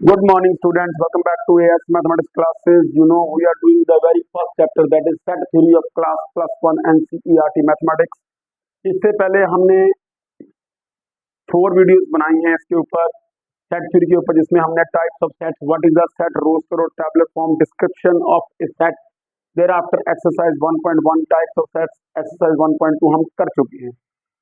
Good morning, students. Welcome back to AS Mathematics classes. We are doing the very first chapter, that is set theory of class plus one NCERT Mathematics. इससे पहले हमने 4 videos बनाई हैं इसके ऊपर, set theory के ऊपर, जिसमें हमने types of set, what is the set, roster और tabular form, description of a set, thereafter exercise 1.1 types of sets, exercise 1.2 हम कर चुके हैं।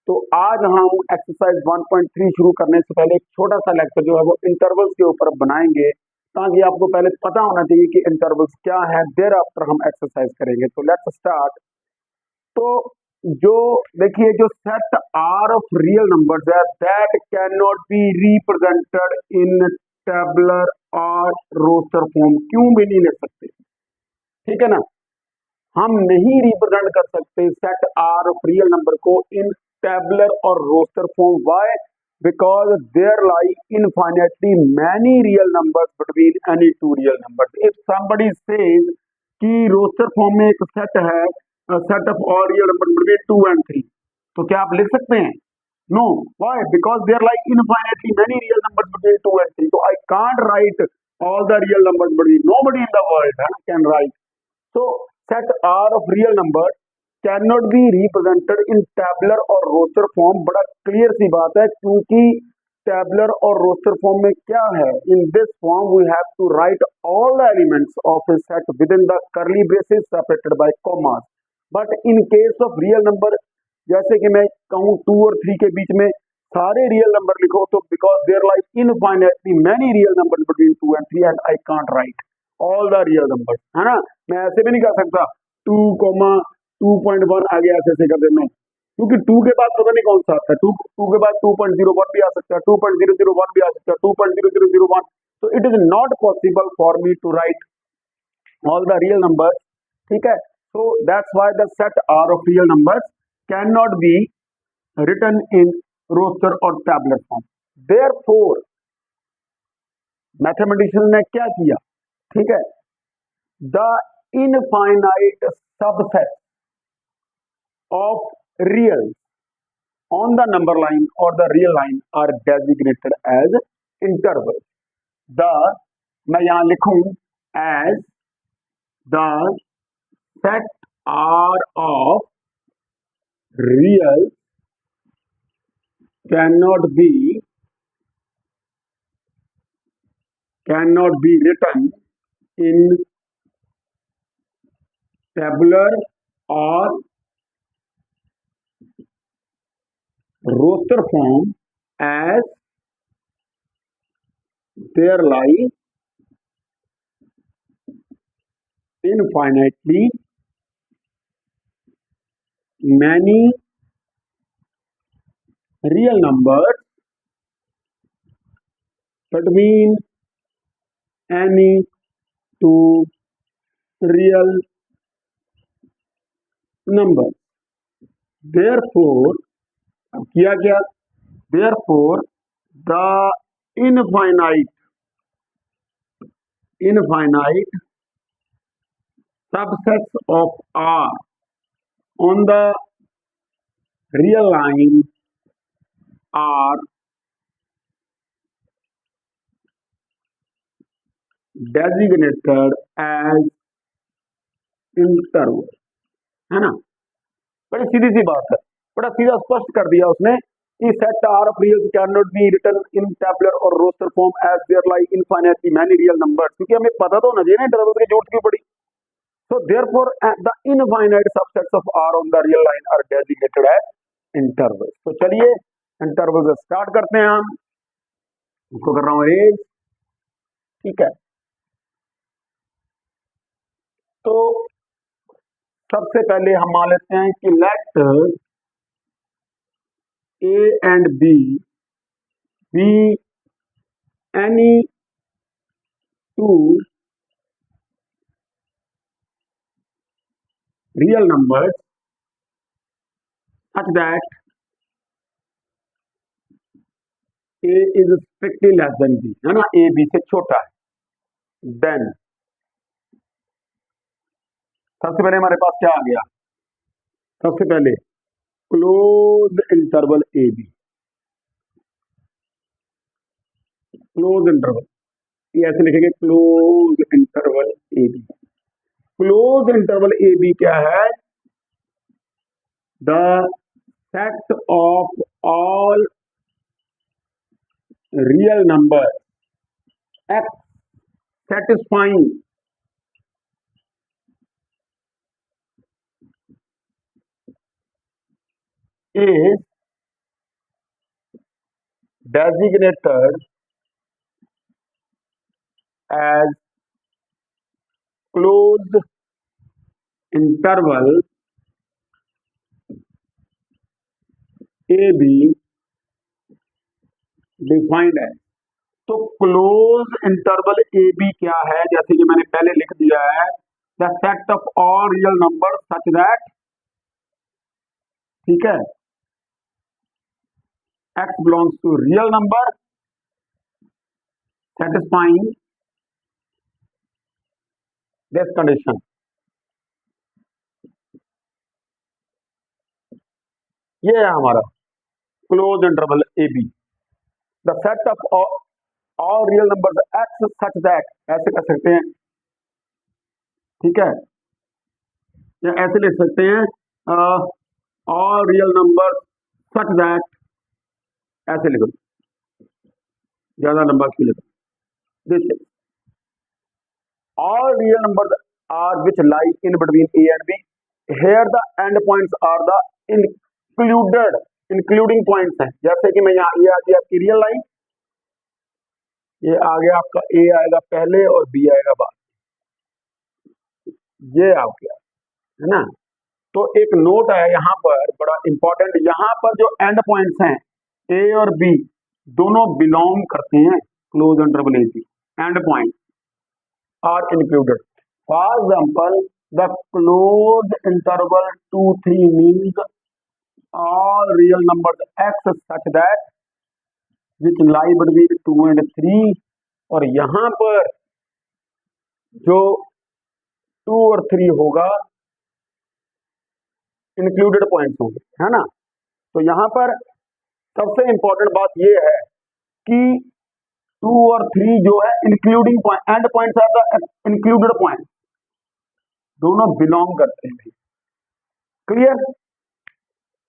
तो आज हम एक्सरसाइज 1.3 शुरू करने से पहले एक छोटा सा लेक्चर जो है वो इंटरवल्स के ऊपर बनाएंगे, ताकि आपको पहले पता होना चाहिए कि इंटरवल्स क्या है, देयर आफ्टर हम एक्सरसाइज करेंगे। तो लेट्स स्टार्ट। तो जो देखिए, जो set are of real numbers है, that can not be represented in tabular और रोस्टर फॉर्म। क्यों भी नहीं ले सकते, ठीक है ना? हम नहीं रिप्रेजेंट कर सकते set are of real number को इन टेबुलर और roster form. Why? Because there lie infinitely many real numbers between any two real numbers. If somebody says कि रोस्टर फॉर्म में एक सेट है, set of all real number between 2 and 3, तो क्या आप लिख सकते हैं? No. Why? Because there lie infinitely many real numbers between 2 and 3। तो I can't right all the real numbers between, nobody in the world can write. So set R of real number cannot be represented in tabular और roster form। बड़ा clear सी बात है, क्योंकि tabular और roster form में क्या है? In this form we have to write all the elements of a set within the curly braces separated by commas। But in case of real number, जैसे कि मैं कहूँ 2 और 3 के बीच में सारे रियल नंबर लिखो, तो because there like infinitely many real number between 2 and 3 and I can't write all the real number, है ना? मैं ऐसे भी नहीं कर सकता 2, 2.1 आगे ऐसे ऐसे कर देना, क्योंकि 2 के बाद पता नहीं कौन सा आता है। 2 के बाद 2.01 भी आ सकता है, 2.001 भी आ सकता है, 2.0001। तो it is not possible for me to write all the real number, ठीक है? So that's why the set are of real numbers can not be written in roster और टैबुलर फॉर्म। देयरफॉर मैथमेटिशियन ने क्या किया, ठीक है? The infinite subset of real on the number line और the real line are designated as interval. The मैं यहां लिखूं as the set are of real can not be written in tabular or roster form as there lie infinitely many real numbers between any two real numbers। Therefore, अब किया क्या? Therefore, the infinite subsets of R on the real line are designated as interval, है ना? बड़ी सीधी सी बात है, बड़ा सीधा स्पष्ट कर दिया उसने कि set are of reals can not be written in tabular और roster form as there lie infinitely many real numbers. क्योंकि हमें पता तो होना चाहिए ना इंटरवल की जरूरत क्यों पड़ी। So therefore the infinite subsets of R on the real line are designated as interval. तो चलिए इंटरवल से स्टार्ट करते हैं। हम उसको कर रहा हूं रेज, ठीक है? तो सबसे पहले हम मान लेते हैं कि let a and b be any two real numbers such that a is strictly less than b, है ना? a b से छोटा है। देन सबसे पहले हमारे पास क्या आ गया? सबसे पहले close interval a b, close interval. ये ऐसे लिखेंगे close interval a b. Close interval a b क्या है? The set of all real number x satisfying is designated as closed interval AB defined है। तो क्लोज इंटरवल ए बी क्या है? जैसे कि मैंने पहले लिख दिया है, the set of all real number such that, ठीक है, x belongs to real number satisfying this condition. ये है हमारा close interval a b. The set of all real number x such that, ऐसे कर सकते हैं, ठीक है, या ऐसे लिख सकते हैं all real number such that, ऐसे लिखो, ज्यादा लंबा क्यों लिखो। देखिए, all real numbers are which lie in between a and b, here the end points are the including points हैं। जैसे कि मैं यहाँ, ये आ गया आपकी रियल लाइन, ये आ गया आपका a आएगा पहले और b आएगा बाद, ये आ गया, है ना। तो एक नोट है यहाँ पर बड़ा इंपॉर्टेंट, यहाँ पर जो एंड पॉइंट्स हैं a और b दोनों बिलोंग करते हैं close interval a b. End point are included. For example, the closed interval 2, 3 means all real numbers x such that which lie between 2 and 3, और यहाँ पर जो 2 और 3 होगा इंक्लूडेड पॉइंट्स होंगे, है ना। तो यहाँ पर सबसे इंपॉर्टेंट बात ये है कि 2 और 3 जो है including point, end points are the included point, दोनों बिलोंग करते हैं। Clear?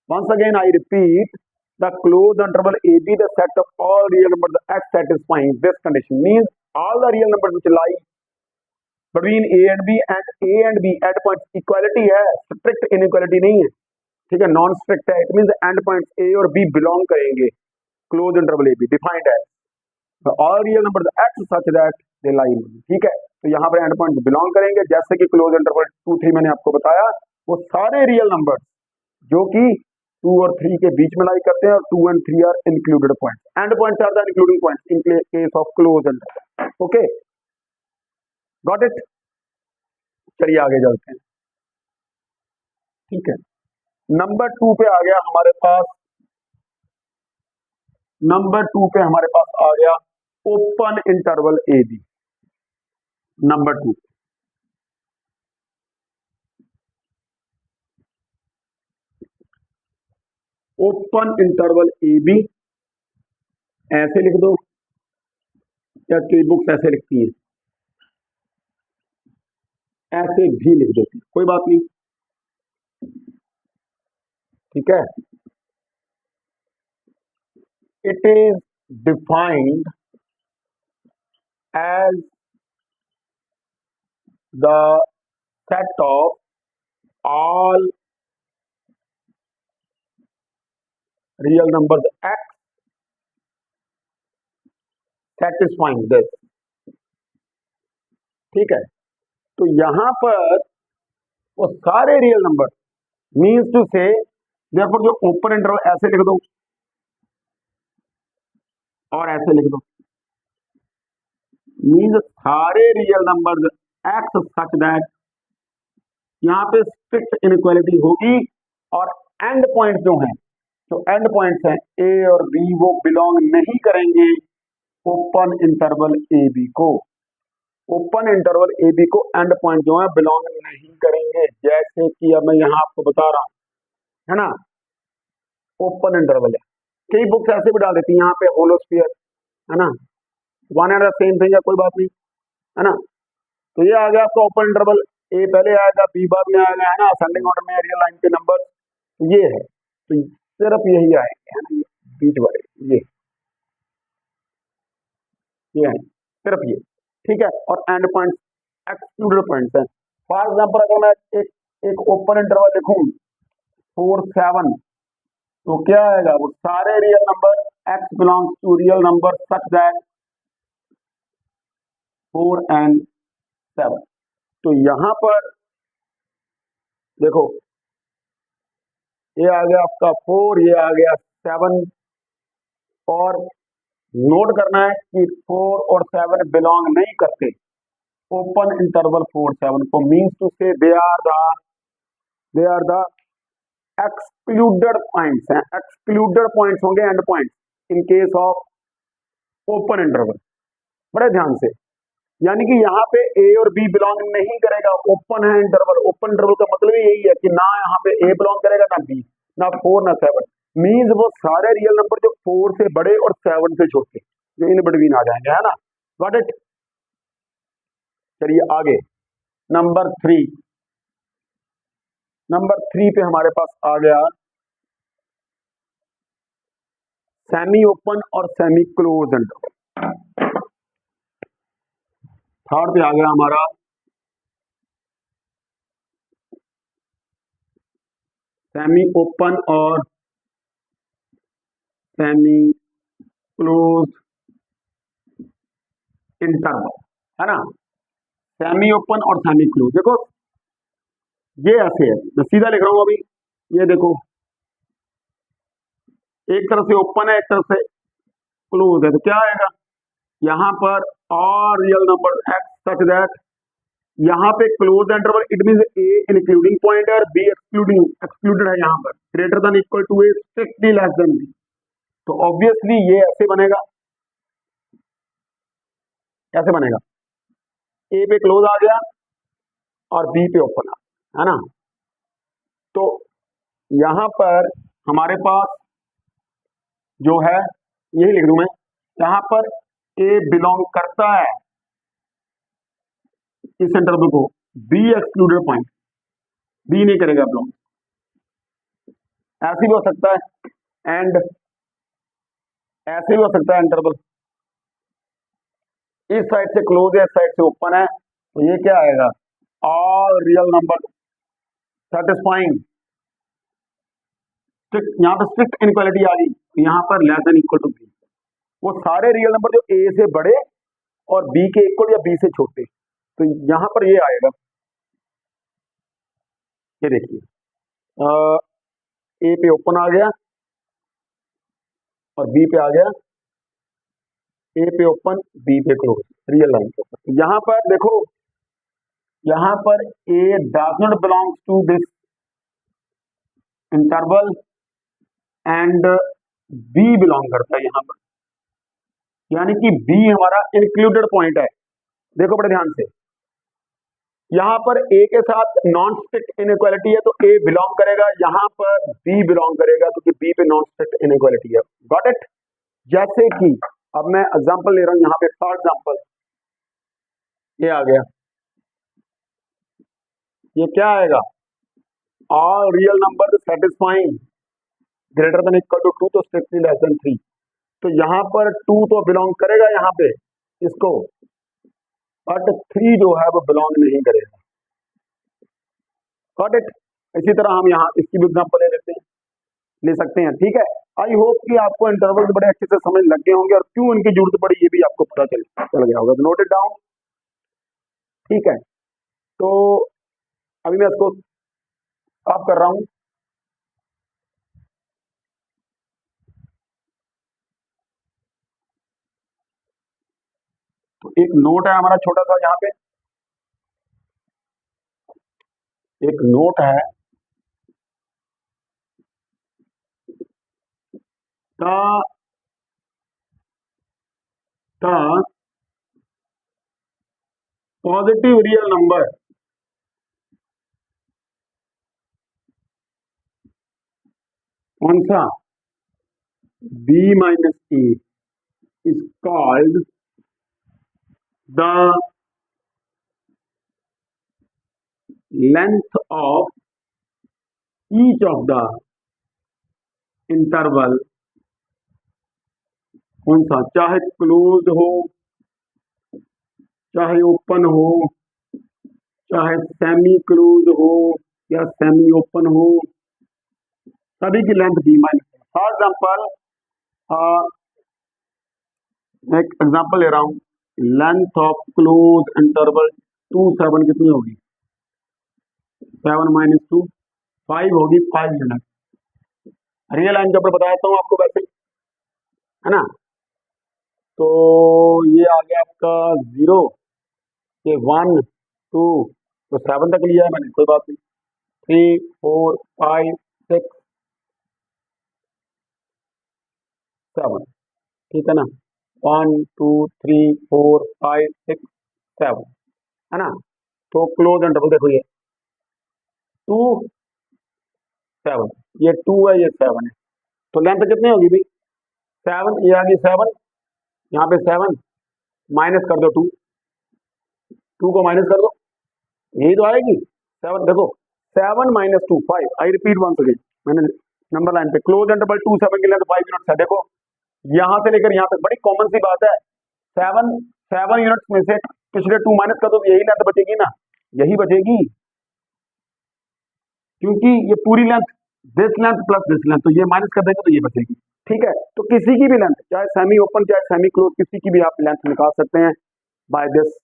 Once again I repeat, the closed interval AB, the set of all real numbers x satisfying this condition, means all the real numbers which lie between a and b at points equality है, strict inequality नहीं है, ठीक है, non strict है। It means and points a और b belong करेंगे close interval AB, defined है all real numbers x such that they lie in, ठीक है। तो यहाँ पर एंड पॉइंट्स बिलोंग करेंगे, जैसे कि क्लोज इंटरवल 2, 3 मैंने आपको बताया, वो सारे रियल नंबर्स जो कि 2 और 3 के बीच में लाई करते हैं, और 2 and 3 are included points, end points are the including points in case of close interval. Okay, got it? चलिए आगे चलते हैं, ठीक है। नंबर 2 पे आ गया हमारे पास, नंबर 2 पे हमारे पास आ गया open interval a b. Number 2, open interval a b, ऐसे लिख दो, या कई बुक्स ऐसे लिखती है, ऐसे भी लिख देती, कोई बात नहीं, ठीक है। It is defined as the set of all real numbers x satisfying this, ठीक है। तो यहां पर वो सारे रियल नंबर, मीन्स टू से देयरफॉर जो ओपन इंटरवल, ऐसे लिख दो और ऐसे लिख दो, मीन्स सारे real numbers x such that, यहाँ पे स्ट्रिक्ट इनइक्वालिटी होगी, और एंड पॉइंट्स जो हैं, जो एंड पॉइंट्स हैं a और b, वो बिलोंग नहीं करेंगे ओपन इंटरवल ए बी को। ओपन इंटरवल ए बी को एंड पॉइंट जो है बिलोंग नहीं करेंगे, जैसे कि अब मैं यहाँ आपको बता रहा हूं, है ना। ओपन इंटरवल है, कई बुक्स ऐसे भी डाल देती हैं यहाँ पे होलोस्फीयर, है ना, one and the same thing है, कोई बात नहीं, है ना। तो ये आ गया आपका ओपन इंटरवल, ए पहले आएगा, बी बाद में आएगा, है ना, असेंडिंग ऑर्डर में रियल लाइन के नंबर ये है, तो सिर्फ यही आएंगे, है ना, ये बीच वाले ये है सिर्फ ये, ठीक है। और एंड पॉइंट्स एक्सक्लूडेड पॉइंट्स हैं। फॉर एग्जांपल अगर मैं एक ओपन इंटरवल लिखूं 4 7, तो क्या आएगा, वो सारे real number x belongs to real number such that 4 and 7। तो यहां पर देखो, ये आ गया आपका 4, ये आ गया 7, और नोट करना है कि 4 और 7 बिलोंग नहीं करते ओपन इंटरवल 4 7 को, means to say they are the excluded points हैं, एक्सक्लूडेड पॉइंट्स होंगे end points in case of open interval. बड़े ध्यान से, यानी कि यहाँ पे ए और बी बिलोंग नहीं करेगा, ओपन है इंटरवल। ओपन इंटरवल का मतलब यही है कि ना यहाँ पे ए बिलोंग करेगा, ना बी, ना 4 ना 7, मीन्स वो सारे रियल नंबर जो 4 से बड़े और 7 से छोटे जो इन बिटवीन आ जाएंगे, है ना। Got it. चलिए आगे, नंबर 3 पे हमारे पास आ गया सेमी ओपन और सेमी क्लोज इंटरवल। थर्ड पे आ गया हमारा सेमी ओपन और सेमी क्लोज इंटरवल, है ना। सेमी ओपन और सेमी क्लोज, देखो ये ऐसे है, मैं सीधा लिख रहा हूं अभी, ये देखो एक तरफ से ओपन है, एक तरफ से क्लोज है, तो क्या आएगा यहाँ पर और real number x such that, यहाँ पे close interval it mean a including point है और बी एक्सक्लूडेड है, यहाँ पर greater than equal to a strictly less than b. तो ऑब्वियसली ये ऐसे बनेगा, कैसे बनेगा, ए पे क्लोज आ गया और बी पे ओपन आ गया, है ना। तो यहां पर हमारे पास जो है, यही लिख दूं मैं, यहां पर ए बिलोंग करता है इस इंटरवल को, बी एक्सक्लूडेड पॉइंट, बी नहीं करेगा बिलोंग, ऐसे भी हो सकता है एंड ऐसे भी हो सकता है इंटरवल इस साइड से क्लोज है, इस साइड से ओपन है, तो ये क्या आएगा, all real number satisfying strict, यहाँ पे स्ट्रिक्ट इनक्वालिटी आ गई, तो यहाँ पर less than equal to b, वो सारे रियल नंबर जो ए से बड़े और बी के इक्वल या बी से छोटे, तो यहां पर ये आएगा, ये देखिए ए पे ओपन आ गया और बी पे आ गया, ए पे ओपन बी पे क्लोज, रियल लाइन के ऊपर। यहां पर देखो, यहां पर A does not belongs to this interval and B belong करता है यहां पर, यानी कि बी हमारा इंक्लूडेड पॉइंट है। देखो बड़े ध्यान से, यहां पर ए के साथ नॉन स्ट्रिक्ट इनइक्वालिटी है, तो ए बिलोंग करेगा, यहां पर बी बिलोंग करेगा क्योंकि बी पे नॉन स्ट्रिक्ट इनइक्वालिटी है। Got it. जैसे कि अब मैं एग्जांपल ले रहा हूं, यहां पे थर्ड एग्जांपल ये आ गया, ये क्या आएगा, all real number satisfying greater than equal to 2 तो स्ट्रिक्टली लेस देन 3, तो यहां पर 2 तो बिलोंग करेगा यहाँ पे इसको, बट 3 जो है वो बिलोंग नहीं करेगा। Got it. इसी तरह हम यहाँ इसकी भी एग्जांपल ले सकते हैं, ठीक है। आई होप कि आपको इंटरवल बड़े अच्छे से समझ लग गए होंगे और क्यों इनकी जरूरत पड़ी ये भी आपको पता चल गया होगा, नोट इट डाउन, ठीक है। तो अभी मैं इसको साफ कर रहा हूं, तो एक नोट है हमारा छोटा सा, यहाँ पे एक नोट है, द पॉजिटिव रियल नंबर कौन सा, b minus A is called the length of each of the interval, कौन सा, चाहे क्लोज हो, चाहे ओपन हो, चाहे सेमी क्लोज हो या सेमी ओपन हो, सभी की length b minus. For example मैं एक एग्जाम्पल ले रहा हूं, लेंथ ऑफ क्लोज इंटरवल 2 7 कितनी होगी, 7 माइनस 2 5 होगी, 5 यूनिट। रियल लाइन के ऊपर बताया था आपको वैसे, है ना। तो ये आ गया आपका 0 ये 1 2 तो 7 तक लिया है मैंने, कोई बात नहीं। 3 4 5 6 7, ठीक है ना। 1 2 3 4 5 6 7, है ना। तो क्लोज इंटरवल देखो, ये 2 7, ये 2 है, ये 7 है, तो लेंथ कितनी होगी भाई, 7, ये आ गई 7, यहाँ पे 7 माइनस कर दो 2, 2 को माइनस कर दो, यही तो आएगी 7। देखो 7 minus 2 5, I repeat once again, मैंने नंबर लाइन पे क्लोज इंटरवल 2 7 के लिए 5 यूनिट्स है। देखो यहां से लेकर यहां तक बड़ी कॉमन सी बात है, 7 यूनिट्स में से पिछले 2 माइनस कर दो तो यही लेंथ बचेगी ना, यही बचेगी, क्योंकि ये पूरी length this length plus this length, तो ये माइनस कर देंगे तो ये बचेगी, ठीक है। तो किसी की भी लेंथ, चाहे सेमी ओपन चाहे सेमी क्लोज, किसी की भी आप लेंथ निकाल सकते हैं बाय दिस।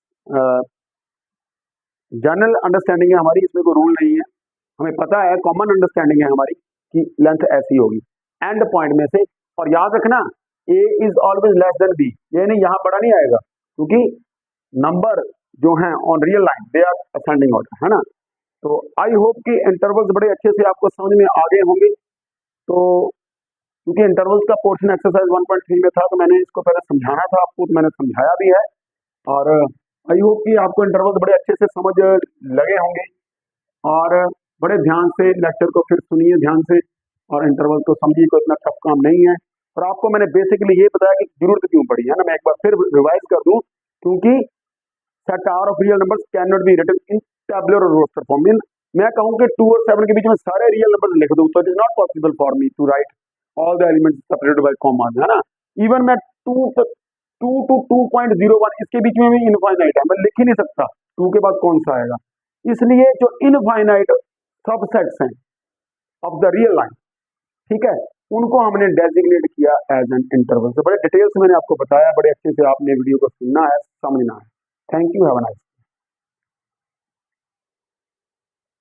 जनरल अंडरस्टैंडिंग है हमारी, इसमें कोई रूल नहीं है, हमें पता है, कॉमन अंडरस्टैंडिंग है हमारी कि लेंथ ऐसी होगी एंड पॉइंट में से। और याद रखना a is always less than b, ये नहीं यहाँ बड़ा नहीं आएगा, क्योंकि नंबर जो हैं on real line they are ascending order, है ना। तो आई होप कि इंटरवल्स बड़े अच्छे से आपको समझ में आ गए होंगे। तो क्योंकि इंटरवल्स का पोर्शन एक्सरसाइज 1.3 में था, तो मैंने इसको पहले समझाना था आपको, तो मैंने समझाया भी है। और आई होप कि आपको इंटरवल्स बड़े अच्छे से समझ लगे होंगे, और बड़े ध्यान से लेक्चर को फिर सुनिए ध्यान से, और इंटरवल तो समझिए कोई इतना टफ काम नहीं है। और आपको मैंने बेसिकली ये बताया कि जरूरत क्यों पड़ी है ना, मैं एक बार फिर रिवाइज कर दूं, क्योंकि set are of real numbers can not be written in tabular और रोस्टर फॉर्म। मैं कहूं कि 2 और 7 के बीच में सारे रियल नंबर लिख दूं, तो it is not possible for me to write all the elements separated by comma, है ना। इवन मैं 2 टू 2.01 इसके बीच में भी इनफाइनाइट है, मैं लिख ही नहीं सकता 2 के बाद कौन सा आएगा। इसलिए जो इनफाइनाइट सबसेट्स हैं ऑफ द रियल लाइन, ठीक है, उनको हमने डेजिग्नेट किया एज एन इंटरवल। तो बड़े डिटेल्स मैंने आपको बताया, बड़े अच्छे से आपने वीडियो को सुनना है, समझना है। Thank you, have a nice.